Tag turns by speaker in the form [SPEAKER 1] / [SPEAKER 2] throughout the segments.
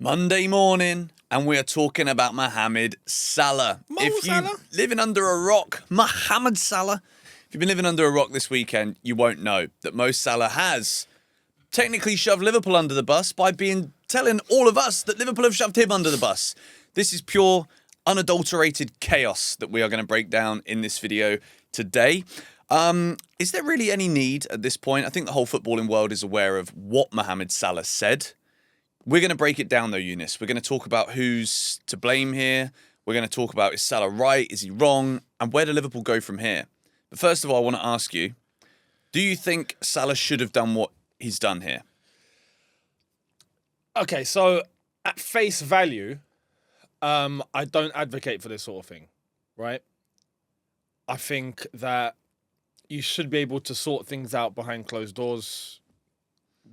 [SPEAKER 1] Monday morning, and we are talking about Mohamed Salah. If you're living under a rock, Mohamed Salah. If you've been living under a rock this weekend, you won't know that Mo Salah has technically shoved Liverpool under the bus by telling all of us that Liverpool have shoved him under the bus. This is pure, unadulterated chaos that we are going to break down in this video today. Is there really any need at this point? I think the whole footballing world is aware of what Mohamed Salah said. We're going to break it down though, Younes. We're going to talk about who's to blame here. We're going to talk about, is Salah right? Is he wrong? And where do Liverpool go from here? But first of all, I want to ask you, do you think Salah should have done what he's done here?
[SPEAKER 2] Okay, so at face value, I don't advocate for this sort of thing, right? I think that you should be able to sort things out behind closed doors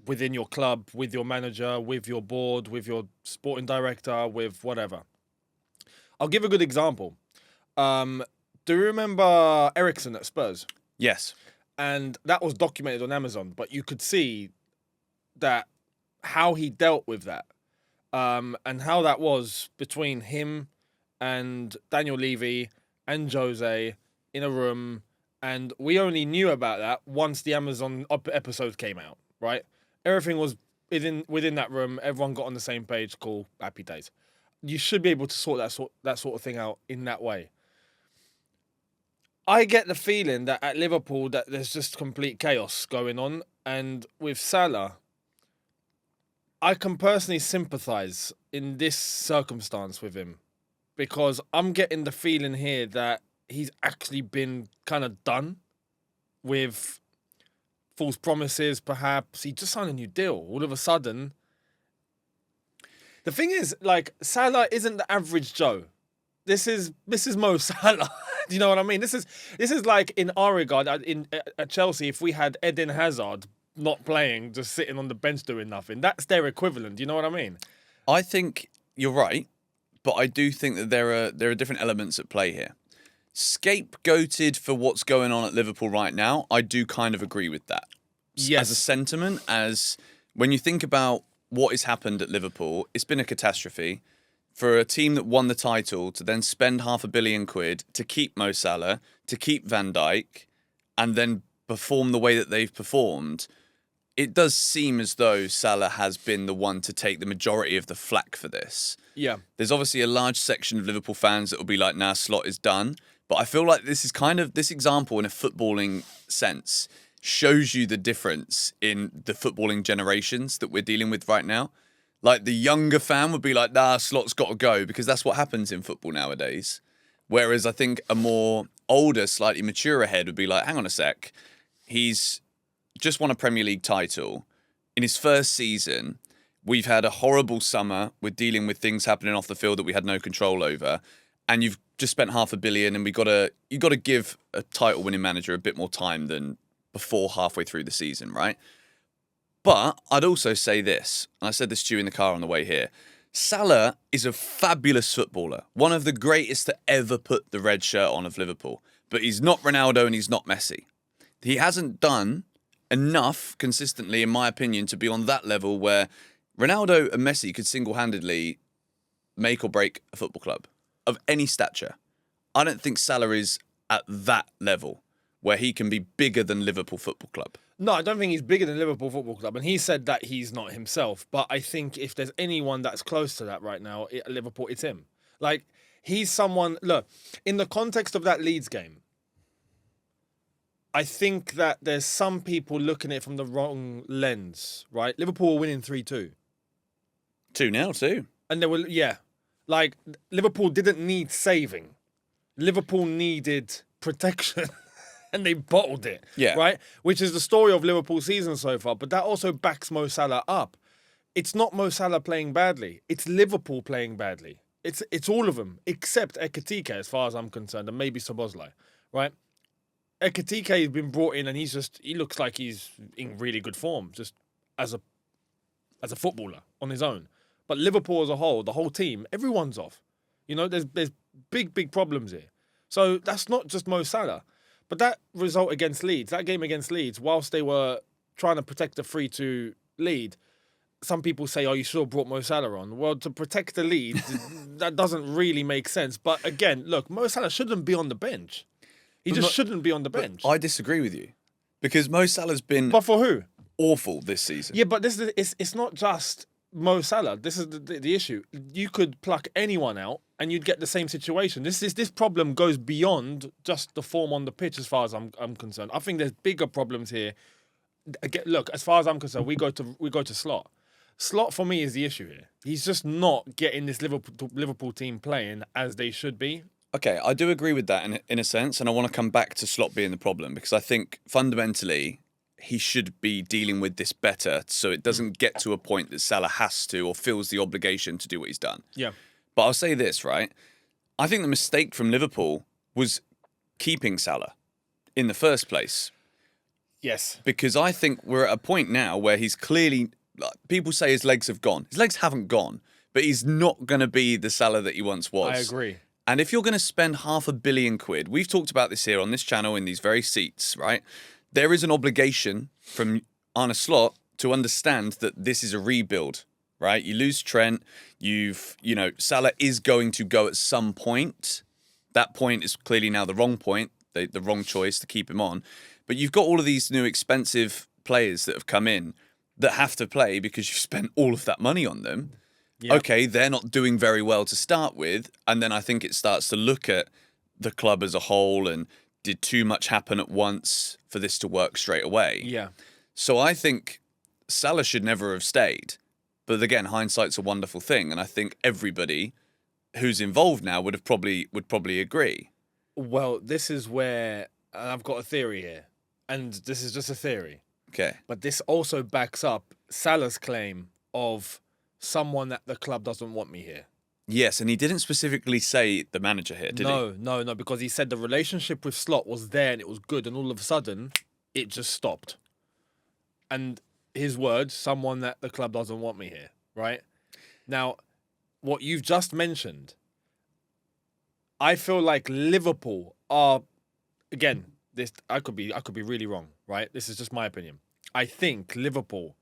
[SPEAKER 2] within your club, with your manager, with your board, with your sporting director, with whatever. I'll give a good example. Do you remember Eriksen at Spurs?
[SPEAKER 1] Yes.
[SPEAKER 2] And that was documented on Amazon, but you could see that how he dealt with that, and how that was between him and Daniel Levy and Jose in a room, and we only knew about that once the Amazon episode came out, right? Everything was within that room. Everyone got on the same page. Cool, happy days. You should be able to sort that sort of thing out in that way. I get the feeling that at Liverpool that there's just complete chaos going on, and with Salah, I can personally sympathise in this circumstance with him, because I'm getting the feeling here that he's actually been kind of done with false promises, perhaps. He just signed a new deal. All of a sudden, the thing is, like, Salah isn't the average Joe. This is Mo Salah. Do you know what I mean? This is like, in our regard, at Chelsea, if we had Eden Hazard not playing, just sitting on the bench doing nothing, that's their equivalent. Do you know what I mean?
[SPEAKER 1] I think you're right, but I do think that there are different elements at play here. Scapegoated for what's going on at Liverpool right now, I do kind of agree with that.
[SPEAKER 2] Yes.
[SPEAKER 1] As a sentiment, as when you think about what has happened at Liverpool, it's been a catastrophe. For a team that won the title to then spend £500 million to keep Mo Salah, to keep Van Dijk, and then perform the way that they've performed, it does seem as though Salah has been the one to take the majority of the flack for this.
[SPEAKER 2] Yeah.
[SPEAKER 1] There's obviously a large section of Liverpool fans that will be like, nah, Slot is done. But I feel like this is kind of, this example in a footballing sense shows you the difference in the footballing generations that we're dealing with right now. Like, the younger fan would be like, nah, Slot's got to go, because that's what happens in football nowadays. Whereas I think a more older, slightly maturer head would be like, hang on a sec, he's just won a Premier League title. In his first season, we've had a horrible summer. We're dealing with things happening off the field that we had no control over. And you've just spent £500 million, and you got to give a title-winning manager a bit more time than before halfway through the season, right? But I'd also say this, and I said this to you in the car on the way here. Salah is a fabulous footballer, one of the greatest to ever put the red shirt on of Liverpool. But he's not Ronaldo and he's not Messi. He hasn't done enough consistently, in my opinion, to be on that level where Ronaldo and Messi could single-handedly make or break a football club of any stature. I don't think Salah is at that level where he can be bigger than Liverpool Football Club.
[SPEAKER 2] No, I don't think he's bigger than Liverpool Football Club. And he said that he's not himself. But I think if there's anyone that's close to that right now at Liverpool, it's him. Like, he's someone... Look, in the context of that Leeds game, I think that there's some people looking at it from the wrong lens, right? Liverpool were winning 3-2.
[SPEAKER 1] 2-0 too.
[SPEAKER 2] And they were... Yeah. Like, Liverpool didn't need saving. Liverpool needed protection. And they bottled it, right? Which is the story of Liverpool's season so far. But that also backs Mo Salah up. It's not Mo Salah playing badly. It's Liverpool playing badly. It's all of them, except Ekitike, as far as I'm concerned, and maybe Szoboszlai, right? Ekitike has been brought in, and he looks like he's in really good form, just as a footballer on his own. But Liverpool as a whole, the whole team, everyone's off. You know, there's big problems here. So that's not just Mo Salah. But that result against Leeds, that game against Leeds, whilst they were trying to protect the 3-2 lead, some people say, "Oh, you should have brought Mo Salah on." Well, to protect the lead, that doesn't really make sense. But again, look, Mo Salah shouldn't be on the bench. He just shouldn't be on the bench.
[SPEAKER 1] I disagree with you because Mo Salah's been
[SPEAKER 2] But for who?
[SPEAKER 1] awful this season.
[SPEAKER 2] Yeah, but this is it's not just Mo Salah. This is the issue. You could pluck anyone out and you'd get the same situation. This problem goes beyond just the form on the pitch as far as I'm concerned. I think there's bigger problems here. Again, look, as far as I'm concerned, we go to Slot. Slot for me is the issue here. He's just not getting this Liverpool team playing as they should be.
[SPEAKER 1] Okay, I do agree with that in a sense, and I want to come back to Slot being the problem because I think fundamentally he should be dealing with this better so it doesn't get to a point that Salah has to or feels the obligation to do what he's done.
[SPEAKER 2] Yeah.
[SPEAKER 1] But I'll say this, right? I think the mistake from Liverpool was keeping Salah in the first place.
[SPEAKER 2] Yes.
[SPEAKER 1] Because I think we're at a point now where he's clearly... People say his legs have gone. His legs haven't gone, but he's not going to be the Salah that he once was.
[SPEAKER 2] I agree.
[SPEAKER 1] And if you're going to spend £500 million, we've talked about this here on this channel in these very seats, right? There is an obligation from Arne Slot to understand that this is a rebuild, right? You lose Trent, Salah is going to go at some point. That point is clearly now the wrong point, the wrong choice to keep him on. But you've got all of these new expensive players that have come in that have to play because you've spent all of that money on them. Yep. Okay, they're not doing very well to start with. And then I think it starts to look at the club as a whole and did too much happen at once for this to work straight away.
[SPEAKER 2] Yeah.
[SPEAKER 1] So I think Salah should never have stayed. But again, hindsight's a wonderful thing. And I think everybody who's involved now would probably agree.
[SPEAKER 2] Well, this is where I've got a theory here. And this is just a theory.
[SPEAKER 1] Okay.
[SPEAKER 2] But this also backs up Salah's claim of someone that the club doesn't want me here.
[SPEAKER 1] Yes, and he didn't specifically say the manager here, did he?
[SPEAKER 2] No, because he said the relationship with Slot was there and it was good, and all of a sudden, it just stopped. And his words, someone that the club doesn't want me here, right? Now, what you've just mentioned, I feel like Liverpool are, again, this I could be really wrong, right? This is just my opinion. I think Liverpool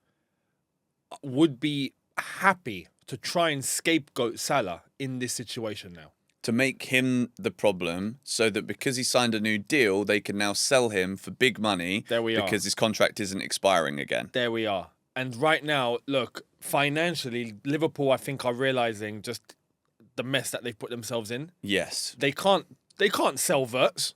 [SPEAKER 2] would be happy to try and scapegoat Salah in this situation now.
[SPEAKER 1] To make him the problem so that because he signed a new deal, they can now sell him for big money because his contract isn't expiring again.
[SPEAKER 2] There we are. And right now, look, financially, Liverpool, I think, are realising just the mess that they've put themselves in.
[SPEAKER 1] Yes.
[SPEAKER 2] They can't sell Wirtz.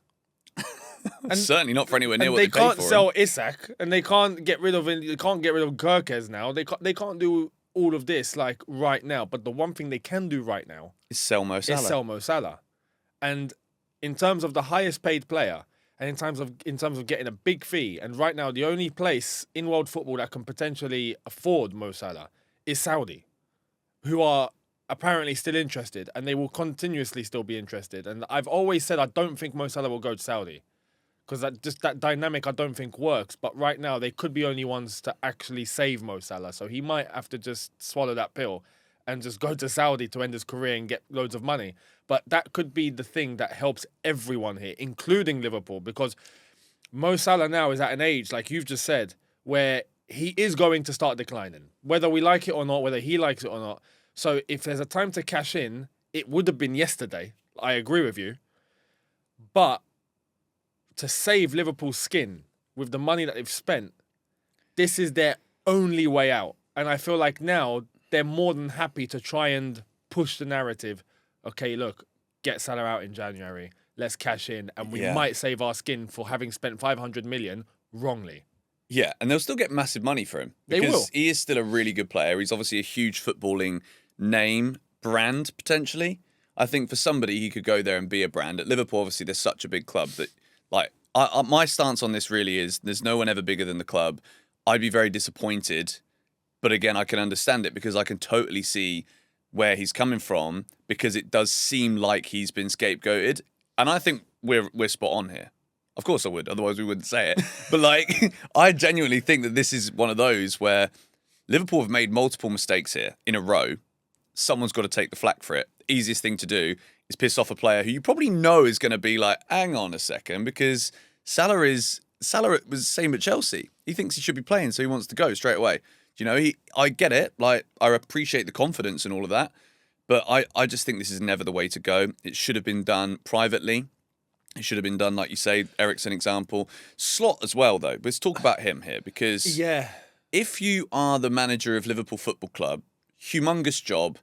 [SPEAKER 1] And certainly not for anywhere near what
[SPEAKER 2] they
[SPEAKER 1] pay for him.
[SPEAKER 2] They can't sell Isak, and they can't get rid of Gurkes now. They can't do all of this like right now. But the one thing they can do right now
[SPEAKER 1] is sell Mo
[SPEAKER 2] Salah. And in terms of the highest paid player, and in terms of getting a big fee, and right now the only place in world football that can potentially afford Mo Salah is Saudi, who are apparently still interested, and they will continuously still be interested. And I've always said I don't think Mo Salah will go to Saudi, because that dynamic I don't think works. But right now they could be only ones to actually save Mo Salah, so he might have to just swallow that pill and just go to Saudi to end his career and get loads of money. But that could be the thing that helps everyone here, including Liverpool, because Mo Salah now is at an age, like you've just said, where he is going to start declining, whether we like it or not, whether he likes it or not. So if there's a time to cash in, it would have been yesterday. I agree with you. But to save Liverpool's skin with the money that they've spent, this is their only way out. And I feel like now they're more than happy to try and push the narrative. Okay, look, get Salah out in January. Let's cash in. And we might save our skin for having spent 500 million wrongly.
[SPEAKER 1] Yeah, and they'll still get massive money for him.
[SPEAKER 2] They will.
[SPEAKER 1] Because he is still a really good player. He's obviously a huge footballing name, brand, potentially. I think for somebody, he could go there and be a brand. At Liverpool, obviously, there's such a big club that, like, my stance on this really is there's no one ever bigger than the club. I'd be very disappointed. But again, I can understand it because I can totally see where he's coming from, because it does seem like he's been scapegoated. And I think we're spot on here. Of course I would, otherwise we wouldn't say it. But like, I genuinely think that this is one of those where Liverpool have made multiple mistakes here in a row. Someone's got to take the flak for it. Easiest thing to do is piss off a player who you probably know is going to be like, hang on a second, because Salah was the same at Chelsea. He thinks he should be playing, so he wants to go straight away. You know, I get it. Like, I appreciate the confidence and all of that. But I just think this is never the way to go. It should have been done privately. It should have been done, like you say, Eriksen example. Slot as well, though. Let's talk about him here, because
[SPEAKER 2] Yeah.
[SPEAKER 1] if you are the manager of Liverpool Football Club, humongous job,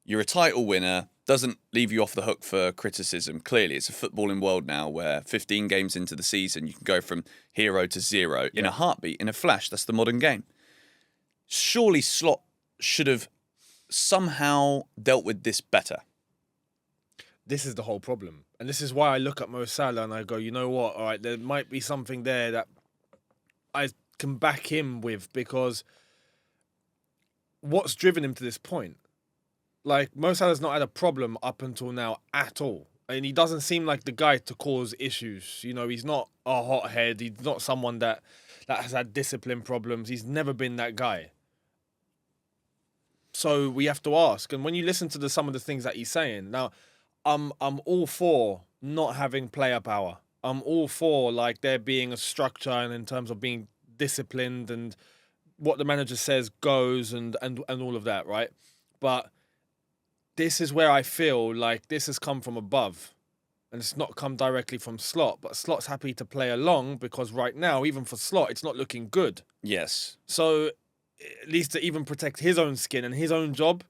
[SPEAKER 1] you're a title winner, doesn't leave you off the hook for criticism. Clearly, it's a footballing world now where 15 games into the season, you can go from hero to zero in a heartbeat, in a flash. That's the modern game. Surely Slot should have somehow dealt with this better.
[SPEAKER 2] This is the whole problem. And this is why I look at Mo Salah and I go, you know what? All right, there might be something there that I can back him with, because what's driven him to this point? Like, Mo Salah's not had a problem up until now at all. And he doesn't seem like the guy to cause issues. You know, he's not a hothead. He's not someone that has had discipline problems. He's never been that guy. So we have to ask. And when you listen to some of the things that he's saying, now, I'm all for not having player power. I'm all for, like, there being a structure and in terms of being disciplined and what the manager says goes and all of that, right? But this is where I feel like this has come from above. And it's not come directly from Slot. But Slot's happy to play along because right now, even for Slot, it's not looking good.
[SPEAKER 1] Yes.
[SPEAKER 2] So at least to even protect his own skin and his own job,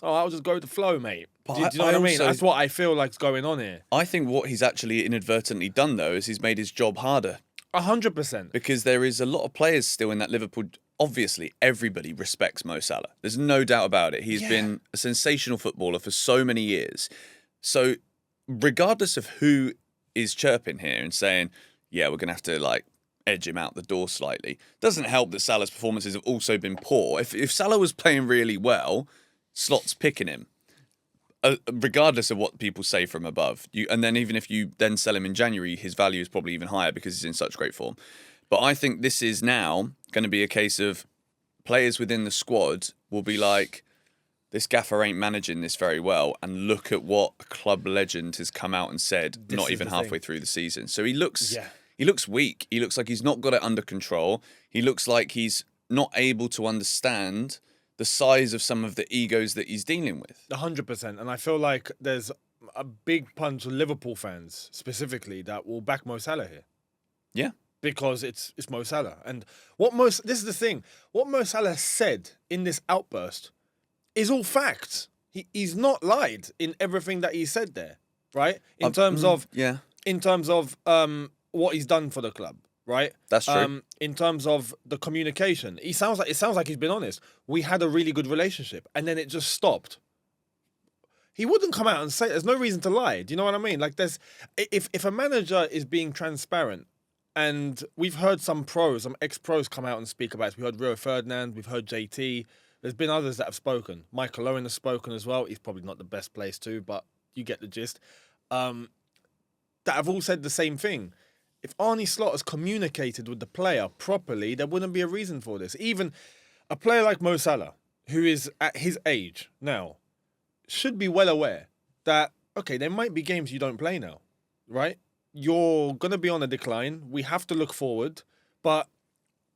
[SPEAKER 2] I'll just go with the flow, mate.
[SPEAKER 1] But
[SPEAKER 2] Do you know what I mean?
[SPEAKER 1] also-
[SPEAKER 2] That's what I feel like's going on here.
[SPEAKER 1] I think what he's actually inadvertently done, though, is he's made his job harder.
[SPEAKER 2] 100%.
[SPEAKER 1] Because there is a lot of players still in that Liverpool. Obviously, everybody respects Mo Salah. There's no doubt about it. He's been a sensational footballer for so many years. So, regardless of who is chirping here and saying, yeah, we're going to have to, like, edge him out the door slightly, doesn't help that Salah's performances have also been poor. If Salah was playing really well, Slot's picking him. Regardless of what people say from above. And then even if you then sell him in January, his value is probably even higher because he's in such great form. But I think this is now going to be a case of players within the squad will be like, this gaffer ain't managing this very well. And look at what a club legend has come out and said, not even halfway through the season. So he looks weak. He looks like he's not got it under control. He looks like he's not able to understand the size of some of the egos that he's dealing with.
[SPEAKER 2] 100%. And I feel like there's a big bunch of Liverpool fans specifically that will back Mo Salah here.
[SPEAKER 1] Yeah.
[SPEAKER 2] Because it's Mo Salah. And this is the thing, what Mo Salah said in this outburst is all facts. He's not lied in everything that he said there, right? In terms of what he's done for the club. Right,
[SPEAKER 1] that's true.
[SPEAKER 2] In terms of the communication, it sounds like he's been honest. We had a really good relationship, and then it just stopped. He wouldn't come out and say there's no reason to lie. Do you know what I mean? Like, if a manager is being transparent, and we've heard some ex-pros come out and speak about it. We heard Rio Ferdinand, we've heard JT. There's been others that have spoken. Michael Owen has spoken as well. He's probably not the best place to, but you get the gist. That have all said the same thing. If Arne Slot has communicated with the player properly, there wouldn't be a reason for this. Even a player like Mo Salah, who is at his age now, should be well aware that, okay, there might be games you don't play now, right? You're going to be on a decline. We have to look forward, but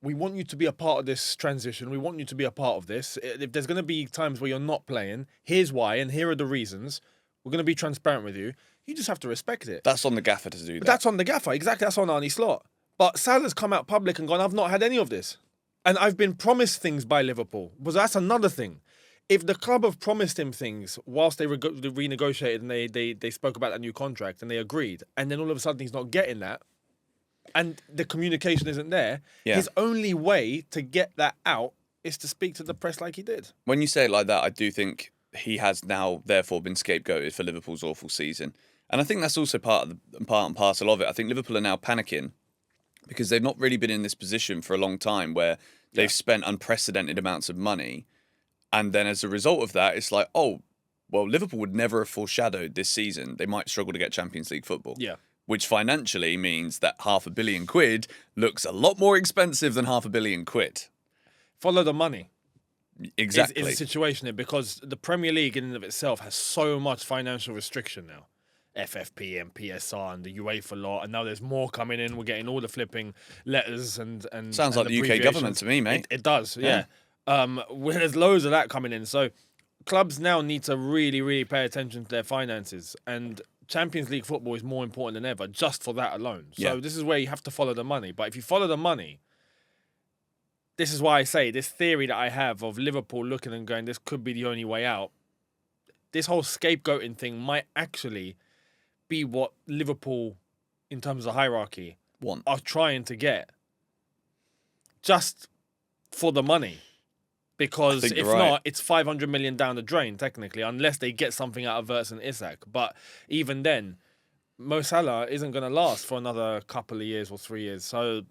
[SPEAKER 2] we want you to be a part of this transition. We want you to be a part of this. If there's going to be times where you're not playing, here's why, and here are the reasons. We're going to be transparent with you. You just have to respect it.
[SPEAKER 1] That's on the gaffer to do that.
[SPEAKER 2] That's on the gaffer. Exactly. That's on Arne Slot. But Salah's come out public and gone, I've not had any of this. And I've been promised things by Liverpool. But that's another thing. If the club have promised him things whilst they renegotiated and they spoke about that new contract and they agreed, and then all of a sudden he's not getting that, and the communication isn't there, his only way to get that out is to speak to the press like he did.
[SPEAKER 1] When you say it like that, I do think he has now therefore been scapegoated for Liverpool's awful season. And I think that's also part and parcel of it. I think Liverpool are now panicking because they've not really been in this position for a long time where they've spent unprecedented amounts of money. And then as a result of that, it's like, oh, well, Liverpool would never have foreshadowed this season they might struggle to get Champions League football.
[SPEAKER 2] Yeah.
[SPEAKER 1] Which financially means that £500 million looks a lot more expensive than £500 million.
[SPEAKER 2] Follow the money.
[SPEAKER 1] Exactly.
[SPEAKER 2] Is a situation here because the Premier League in and of itself has so much financial restriction now. FFP and PSR and the UEFA law, and now there's more coming in. We're getting all the flipping letters and
[SPEAKER 1] sounds like the UK government to me, mate.
[SPEAKER 2] It does, yeah. There's loads of that coming in. So clubs now need to really, really pay attention to their finances. And Champions League football is more important than ever, just for that alone. So this is where you have to follow the money. But if you follow the money, this is why I say this theory that I have of Liverpool looking and going, this could be the only way out. This whole scapegoating thing might actually be what Liverpool, in terms of hierarchy, are trying to get. Just for the money. Because if not, it's 500 million down the drain, technically, unless they get something out of Wirtz and Isak. But even then, Mo Salah isn't going to last for another couple of years or 3 years. So,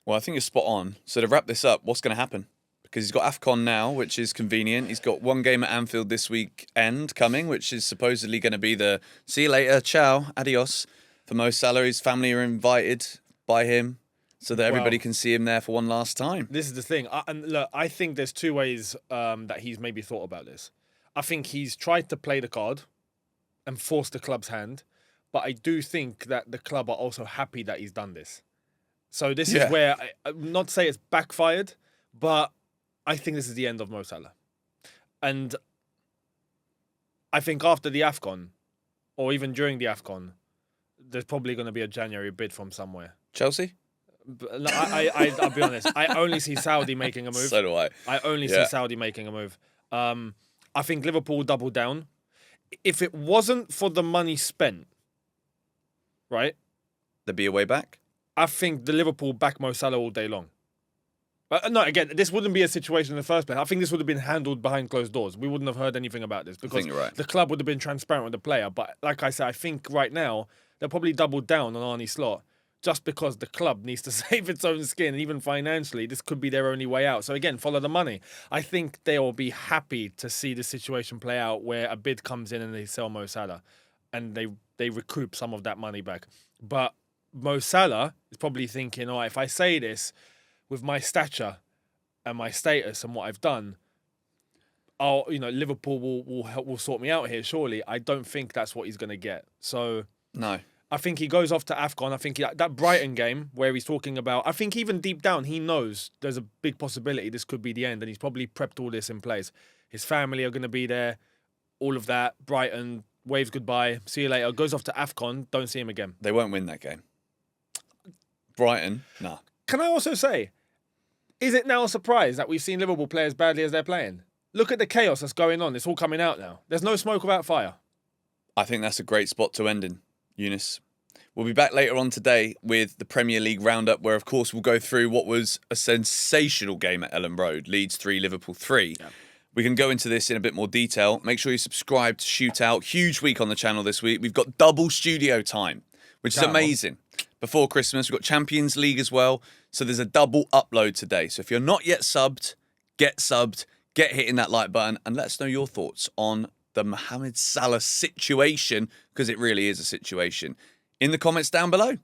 [SPEAKER 1] well, I think you're spot on. So to wrap this up, what's going to happen? Because he's got AFCON now, which is convenient. He's got one game at Anfield this weekend coming, which is supposedly going to be the see you later, ciao, adios for Mo Salah. His family are invited by him, so that everybody can see him there for one last time.
[SPEAKER 2] This is the thing. And look, I think there's two ways that he's maybe thought about this. I think he's tried to play the card and force the club's hand. But I do think that the club are also happy that he's done this. So this is where, not to say it's backfired, but I think this is the end of Mo Salah. And I think after the AFCON, or even during the AFCON, there's probably going to be a January bid from somewhere.
[SPEAKER 1] Chelsea?
[SPEAKER 2] I'll be honest. I only see Saudi making a move.
[SPEAKER 1] So do I.
[SPEAKER 2] I only see Saudi making a move. I think Liverpool double down. If it wasn't for the money spent, right?
[SPEAKER 1] There'd be a way back?
[SPEAKER 2] I think the Liverpool back Mo Salah all day long. But no, again, this wouldn't be a situation in the first place. I think this would have been handled behind closed doors. We wouldn't have heard anything about this because the club would have been transparent with the player. But like I said, I think right now they'll probably double down on Arnie Slot just because the club needs to save its own skin. And even financially, this could be their only way out. So again, follow the money. I think they will be happy to see the situation play out where a bid comes in and they sell Mo Salah and they recoup some of that money back. But Mo Salah is probably thinking, all right, if I say this with my stature and my status and what I've done, Liverpool will sort me out here, surely. I don't think that's what he's going to get. So
[SPEAKER 1] no.
[SPEAKER 2] I think he goes off to AFCON. I think that Brighton game where he's talking about, I think even deep down he knows there's a big possibility this could be the end, and he's probably prepped all this in place. His family are going to be there, all of that. Brighton, waves goodbye, see you later. Goes off to AFCON, don't see him again.
[SPEAKER 1] They won't win that game. Brighton, nah.
[SPEAKER 2] Can I also say, is it now a surprise that we've seen Liverpool play as badly as they're playing? Look at the chaos that's going on. It's all coming out now. There's no smoke without fire.
[SPEAKER 1] I think that's a great spot to end in, Younes. We'll be back later on today with the Premier League roundup, where, of course, we'll go through what was a sensational game at Ellen Road. Leeds 3, Liverpool 3. Yeah. We can go into this in a bit more detail. Make sure you subscribe to ShootOut. Huge week on the channel this week. We've got double studio time, which is amazing. Before Christmas, we've got Champions League as well. So there's a double upload today. So if you're not yet subbed, get hitting that like button, and let us know your thoughts on the Mohamed Salah situation, because it really is a situation, in the comments down below.